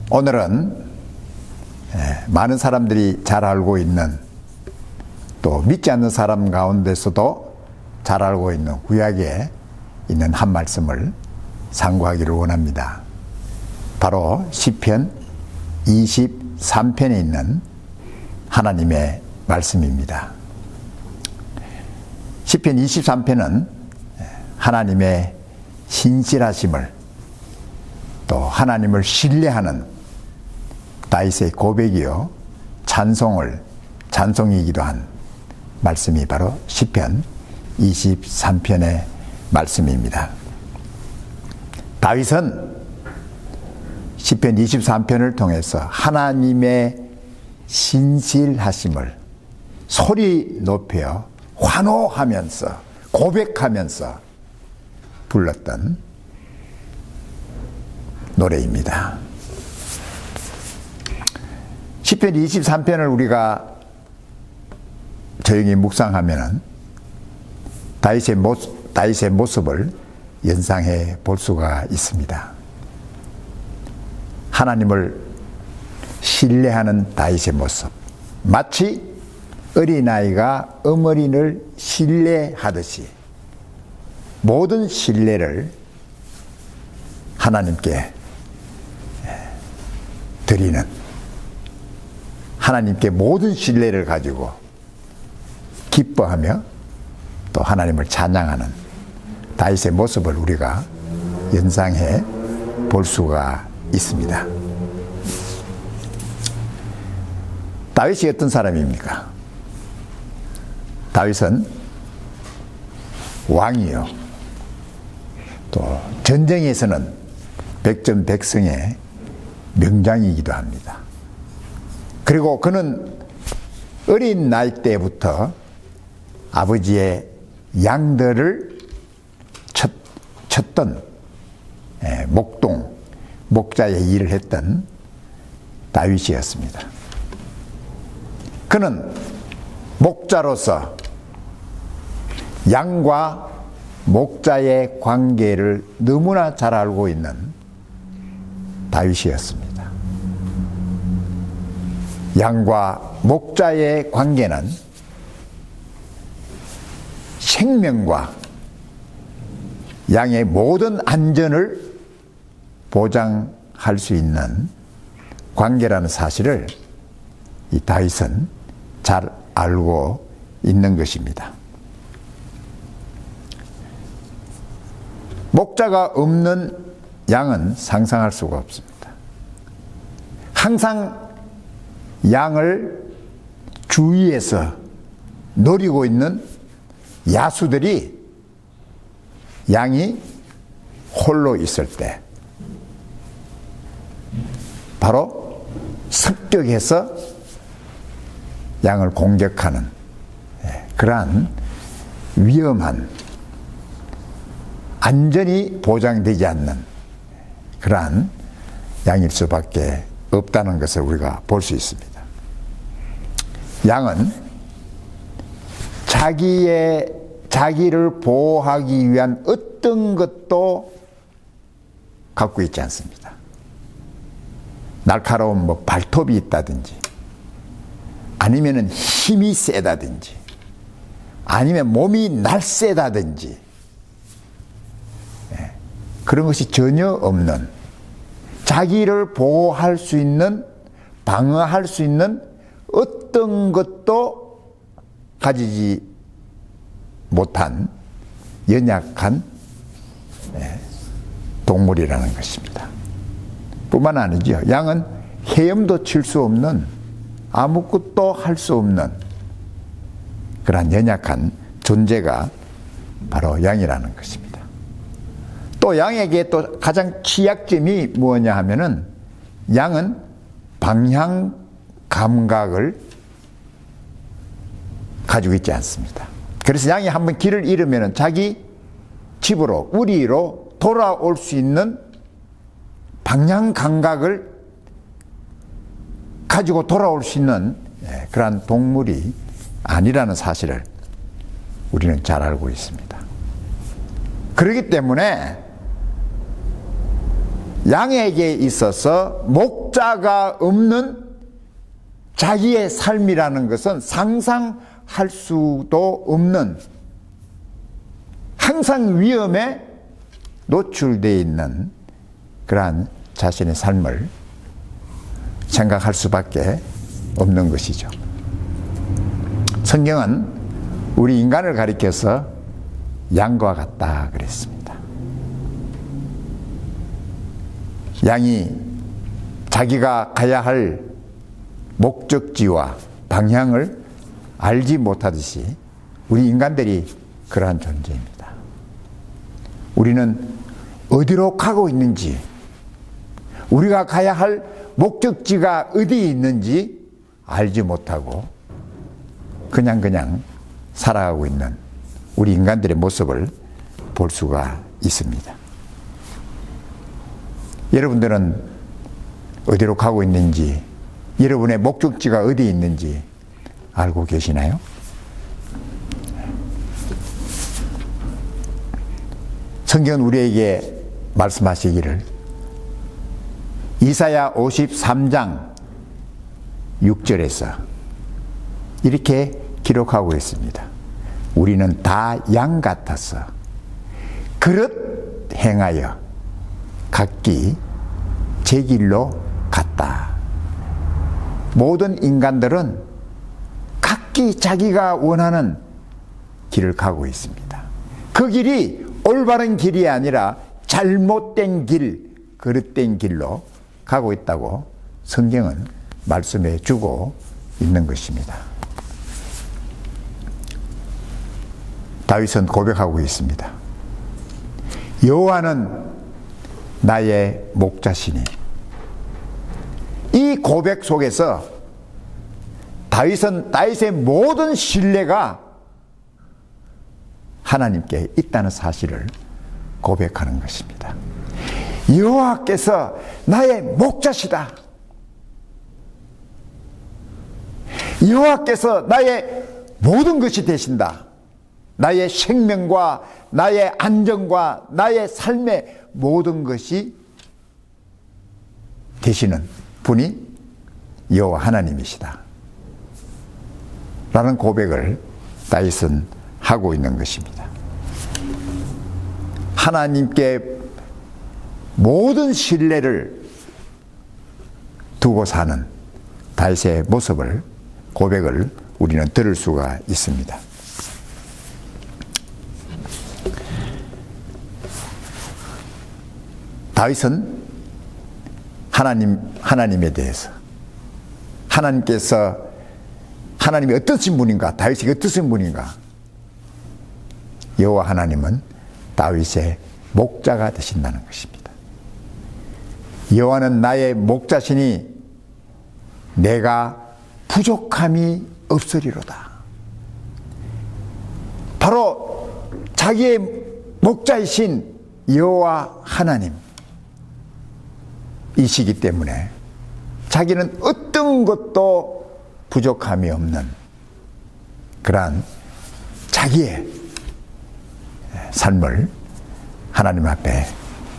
오늘은 많은 사람들이 잘 알고 있는, 또 믿지 않는 사람 가운데서도 잘 알고 있는 구약에 있는 한 말씀을 상고하기를 원합니다. 바로 시편 23편에 있는 하나님의 말씀입니다. 시편 23편은 하나님의 신실하심을, 또 하나님을 신뢰하는 다윗의 고백이요 찬송이기도 한 말씀이 바로 시편 23편의 말씀입니다. 다윗은 시편 23편을 통해서 하나님의 신실하심을 소리 높여 환호하면서 고백하면서 불렀던 노래입니다. 시편 23편을 우리가 조용히 묵상하면 다윗의 모습을 연상해 볼 수가 있습니다. 하나님을 신뢰하는 다윗의 모습, 마치 어린아이가 어머니를 신뢰하듯이 모든 신뢰를 하나님께 드리는, 하나님께 모든 신뢰를 가지고 기뻐하며 또 하나님을 찬양하는 다윗의 모습을 우리가 연상해 볼 수가 있습니다. 다윗이 어떤 사람입니까? 다윗은 왕이요, 또 전쟁에서는 백전백승의 명장이기도 합니다. 그리고 그는 어린 나이 때부터 아버지의 양들을 쳤던 목자의 일을 했던 다윗이었습니다. 그는 목자로서 양과 목자의 관계를 너무나 잘 알고 있는 다윗이었습니다. 양과 목자의 관계는 생명과 양의 모든 안전을 보장할 수 있는 관계라는 사실을 이 다윗은 잘 알고 있는 것입니다. 목자가 없는 양은 상상할 수가 없습니다. 항상 양을 주위에서 노리고 있는 야수들이 양이 홀로 있을 때 바로 습격해서 양을 공격하는 그러한 위험한, 안전이 보장되지 않는 그러한 양일 수밖에 없다는 것을 우리가 볼 수 있습니다. 양은 자기를 보호하기 위한 어떤 것도 갖고 있지 않습니다. 날카로운 발톱이 있다든지, 아니면은 힘이 세다든지, 아니면 몸이 날쌔다든지, 그런 것이 전혀 없는, 자기를 보호할 수 있는, 방어할 수 있는 어떤 것도 가지지 못한 연약한 동물이라는 것입니다. 뿐만 아니죠. 양은 헤엄도 칠 수 없는, 아무것도 할 수 없는 그러한 연약한 존재가 바로 양이라는 것입니다. 또 양에게 또 가장 취약점이 무엇냐 하면은, 양은 방향 감각을 가지고 있지 않습니다. 그래서 양이 한번 길을 잃으면 자기 집으로, 우리로 돌아올 수 있는 방향 감각을 가지고 돌아올 수 있는 그러한 동물이 아니라는 사실을 우리는 잘 알고 있습니다. 그렇기 때문에 양에게 있어서 목자가 없는 자기의 삶이라는 것은 상상할 수도 없는, 항상 위험에 노출되어 있는 그러한 자신의 삶을 생각할 수밖에 없는 것이죠. 성경은 우리 인간을 가리켜서 양과 같다 그랬습니다. 양이 자기가 가야 할 목적지와 방향을 알지 못하듯이 우리 인간들이 그러한 존재입니다. 우리는 어디로 가고 있는지, 우리가 가야 할 목적지가 어디에 있는지 알지 못하고 그냥 살아가고 있는 우리 인간들의 모습을 볼 수가 있습니다. 여러분들은 어디로 가고 있는지, 여러분의 목적지가 어디에 있는지 알고 계시나요? 성경은 우리에게 말씀하시기를 이사야 53장 6절에서 이렇게 기록하고 있습니다. 우리는 다 양 같아서 그릇 행하여 각기 제 길로 갔다. 모든 인간들은 각기 자기가 원하는 길을 가고 있습니다. 그 길이 올바른 길이 아니라 잘못된 길, 그릇된 길로 가고 있다고 성경은 말씀해 주고 있는 것입니다. 다윗은 고백하고 있습니다. 여호와는 나의 목자시니. 이 고백 속에서 다윗의 모든 신뢰가 하나님께 있다는 사실을 고백하는 것입니다. 여호와께서 나의 목자시다. 여호와께서 나의 모든 것이 되신다. 나의 생명과 나의 안정과 나의 삶의 모든 것이 되시는 분이 여호와 하나님이시다 라는 고백을 다윗은 하고 있는 것입니다. 하나님께 모든 신뢰를 두고 사는 다윗의 모습을, 고백을 우리는 들을 수가 있습니다. 다윗은 하나님에 대해서, 하나님이 어떠신 분인가, 다윗이 어떠신 분인가, 여호와 하나님은 다윗의 목자가 되신다는 것입니다. 여호와는 나의 목자시니 내가 부족함이 없으리로다. 바로 자기의 목자이신 여호와 하나님 이시기 때문에 자기는 어떤 것도 부족함이 없는 그러한 자기의 삶을 하나님 앞에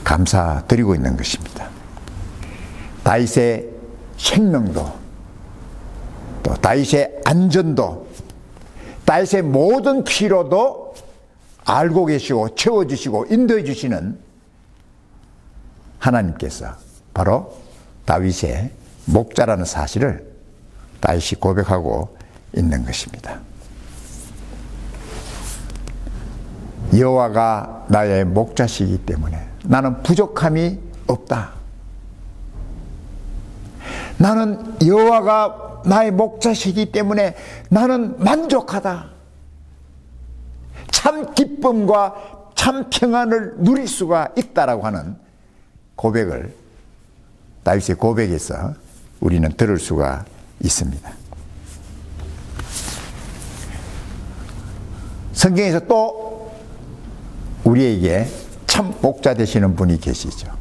감사드리고 있는 것입니다. 다윗의 생명도, 또 다윗의 안전도, 다윗의 모든 필요도 알고 계시고 채워주시고 인도해 주시는 하나님께서 바로 다윗의 목자라는 사실을 다윗이 고백하고 있는 것입니다. 여호와가 나의 목자시기 때문에 나는 부족함이 없다. 나는 여호와가 나의 목자시기 때문에 나는 만족하다. 참 기쁨과 참 평안을 누릴 수가 있다라고 하는 고백을 다윗의 고백에서 우리는 들을 수가 있습니다. 성경에서 또 우리에게 참 목자 되시는 분이 계시죠.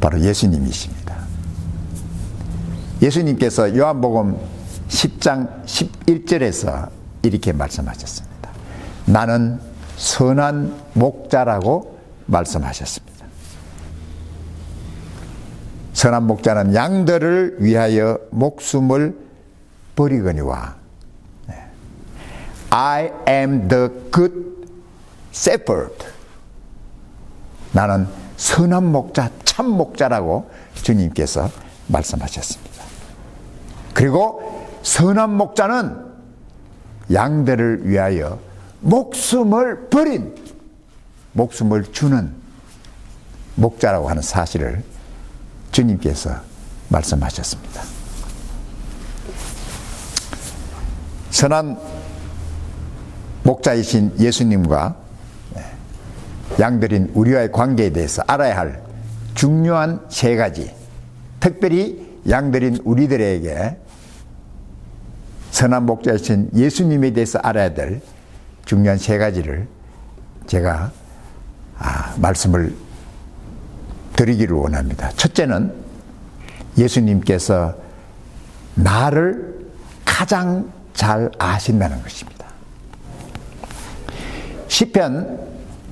바로 예수님이십니다. 예수님께서 요한복음 10장 11절에서 이렇게 말씀하셨습니다. 나는 선한 목자라고 말씀하셨습니다. 선한 목자는 양들을 위하여 목숨을 버리거니와. I am the good shepherd. 나는 선한 목자, 참 목자라고 주님께서 말씀하셨습니다. 그리고 선한 목자는 양들을 위하여 목숨을 버린, 목숨을 주는 목자라고 하는 사실을 주님께서 말씀하셨습니다. 선한 목자이신 예수님과 양들인 우리와의 관계에 대해서 알아야 할 중요한 세 가지, 특별히 양들인 우리들에게 선한 목자이신 예수님에 대해서 알아야 될 중요한 세 가지를 제가 말씀을 드리기를 원합니다. 첫째는 예수님께서 나를 가장 잘 아신다는 것입니다. 시편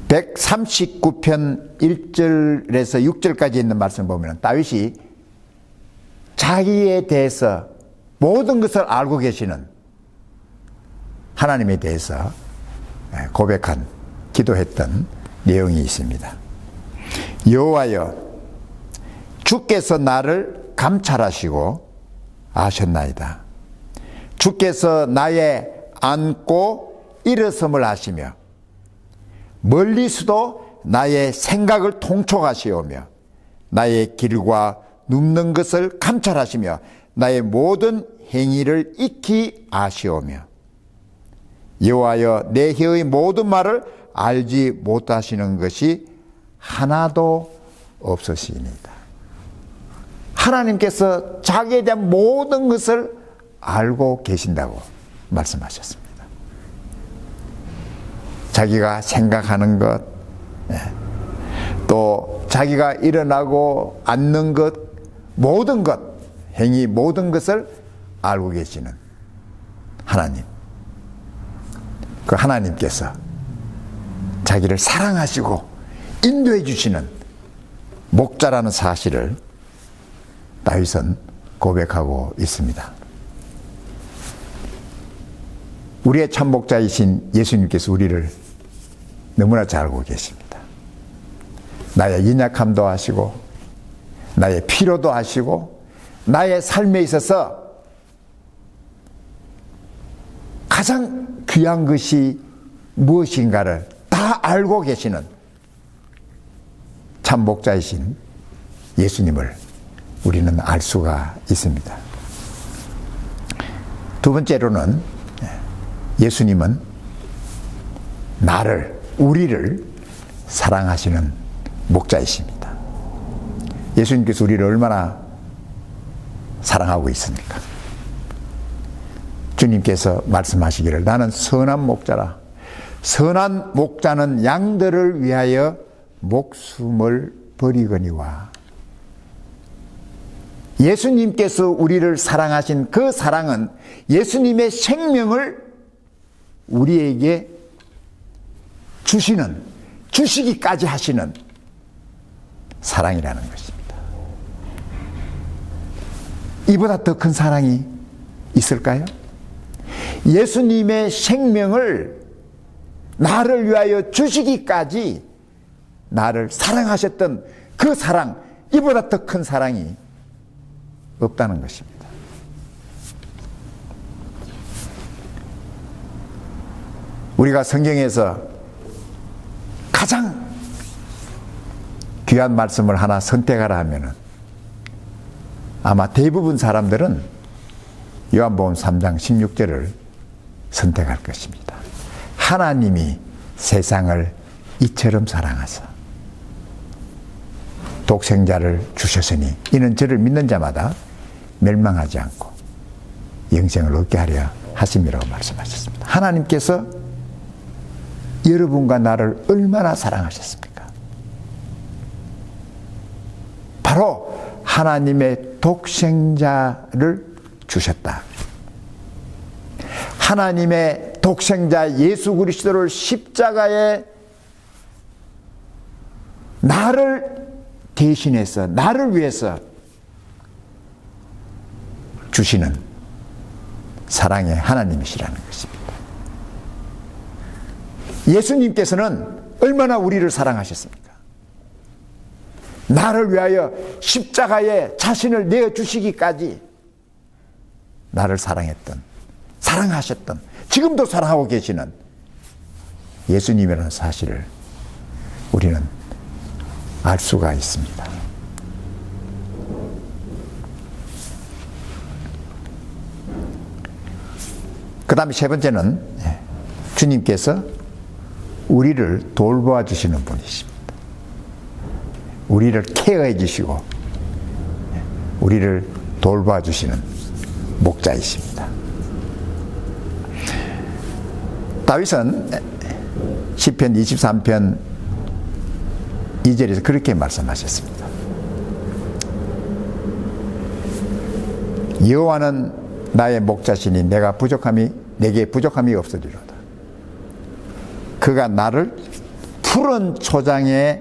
139편 1절에서 6절까지 있는 말씀을 보면 다윗이 자기에 대해서 모든 것을 알고 계시는 하나님에 대해서 고백한, 기도했던 내용이 있습니다. 여호와여, 주께서 나를 감찰하시고 아셨나이다. 주께서 나의 앉고 일어섬을 아시며 멀리서도 나의 생각을 통촉하시오며 나의 길과 눕는 것을 감찰하시며 나의 모든 행위를 익히 아시오며 여호와여, 내 혀의 모든 말을 알지 못하시는 것이 하나도 없으시니이다. 하나님께서 자기에 대한 모든 것을 알고 계신다고 말씀하셨습니다. 자기가 생각하는 것, 또 자기가 일어나고 앉는 것, 모든 것, 행위 모든 것을 알고 계시는 하나님. 그 하나님께서 자기를 사랑하시고 인도해 주시는 목자라는 사실을 다윗은 고백하고 있습니다. 우리의 참 목자이신 예수님께서 우리를 너무나 잘 알고 계십니다. 나의 연약함도 아시고 나의 필요도 아시고 나의 삶에 있어서 가장 귀한 것이 무엇인가를 다 알고 계시는 참 목자이신 예수님을 우리는 알 수가 있습니다. 두 번째로는 예수님은 나를, 우리를 사랑하시는 목자이십니다. 예수님께서 우리를 얼마나 사랑하고 있습니까? 주님께서 말씀하시기를 나는 선한 목자라. 선한 목자는 양들을 위하여 목숨을 버리거니와. 예수님께서 우리를 사랑하신 그 사랑은 예수님의 생명을 우리에게 주시는, 주시기까지 하시는 사랑이라는 것입니다. 이보다 더 큰 사랑이 있을까요? 예수님의 생명을 나를 위하여 주시기까지 나를 사랑하셨던 그 사랑, 이보다 더 큰 사랑이 없다는 것입니다. 우리가 성경에서 가장 귀한 말씀을 하나 선택하라 하면은 아마 대부분 사람들은 요한복음 3장 16절을 선택할 것입니다. 하나님이 세상을 이처럼 사랑하사 독생자를 주셨으니 이는 저를 믿는 자마다 멸망하지 않고 영생을 얻게 하려 하심이라고 말씀하셨습니다. 하나님께서 여러분과 나를 얼마나 사랑하셨습니까? 바로 하나님의 독생자를 주셨다. 하나님의 독생자 예수 그리스도를 십자가에 나를 대신해서, 나를 위해서 주시는 사랑의 하나님이시라는 것입니다. 예수님께서는 얼마나 우리를 사랑하셨습니까? 나를 위하여 십자가에 자신을 내어주시기까지 나를 사랑하셨던, 지금도 사랑하고 계시는 예수님이라는 사실을 우리는 알 수가 있습니다. 그 다음에 세 번째는 주님께서 우리를 돌보아 주시는 분이십니다. 우리를 케어해 주시고 우리를 돌보아 주시는 목자이십니다. 다윗은 시편 23편 2절에서 그렇게 말씀하셨습니다. 여호와는 나의 목자시니 내게 부족함이 없으리로다. 그가 나를 푸른 초장에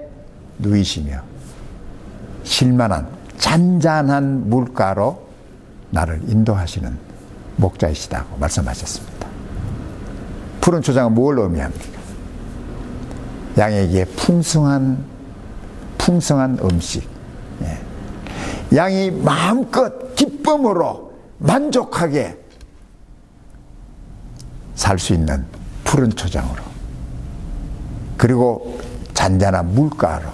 누이시며 실만한 잔잔한 물가로 나를 인도하시는 목자이시다고 말씀하셨습니다. 푸른 초장은 뭘 의미합니까? 양에게 풍성한 음식, 양이 마음껏 기쁨으로 만족하게 살 수 있는 푸른 초장으로, 그리고 잔잔한 물가로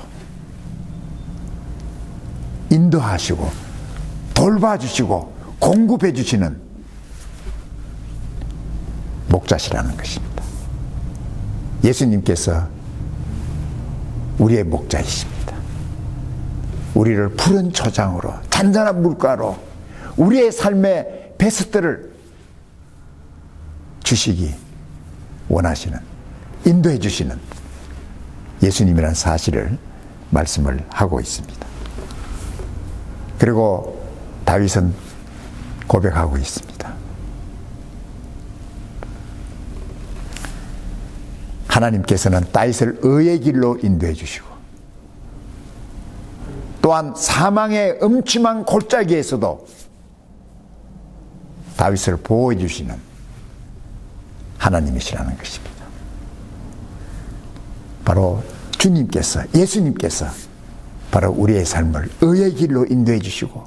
인도하시고 돌봐주시고 공급해 주시는 목자시라는 것입니다. 예수님께서 우리의 목자이십니다. 우리를 푸른 초장으로, 잔잔한 물가로 우리의 삶의 베스트를 주시기 원하시는, 인도해 주시는 예수님이라는 사실을 말씀을 하고 있습니다. 그리고 다윗은 고백하고 있습니다. 하나님께서는 다윗을 의의 길로 인도해 주시고 또한 사망의 음침한 골짜기에서도 다윗을 보호해 주시는 하나님이시라는 것입니다. 바로 주님께서, 예수님께서 바로 우리의 삶을 의의 길로 인도해 주시고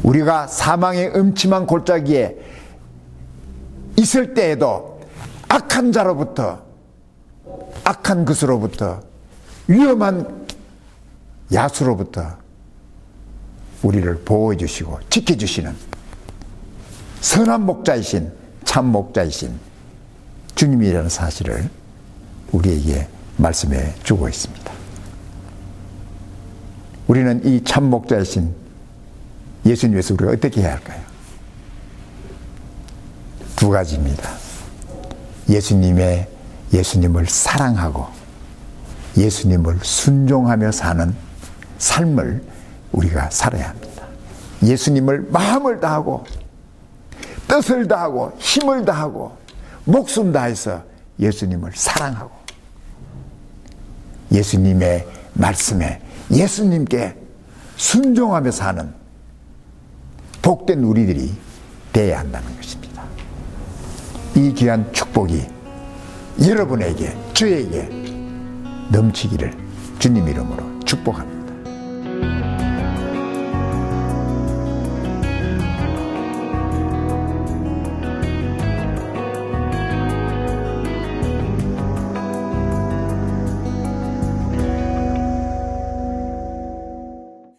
우리가 사망의 음침한 골짜기에 있을 때에도 악한 자로부터, 악한 것으로부터, 위험한 야수로부터 우리를 보호해 주시고 지켜주시는 선한 목자이신, 참 목자이신 주님이라는 사실을 우리에게 말씀해 주고 있습니다. 우리는 이 참 목자이신 예수님에서 우리가 어떻게 해야 할까요? 두 가지입니다. 예수님을 사랑하고 예수님을 순종하며 사는 삶을 우리가 살아야 합니다. 예수님을 마음을 다하고 뜻을 다하고 힘을 다하고 목숨 다해서 예수님을 사랑하고 예수님의 말씀에 예수님께 순종하며 사는 복된 우리들이 되어야 한다는 것입니다. 이 귀한 축복이 여러분에게, 저에게 넘치기를 주님 이름으로 축복합니다.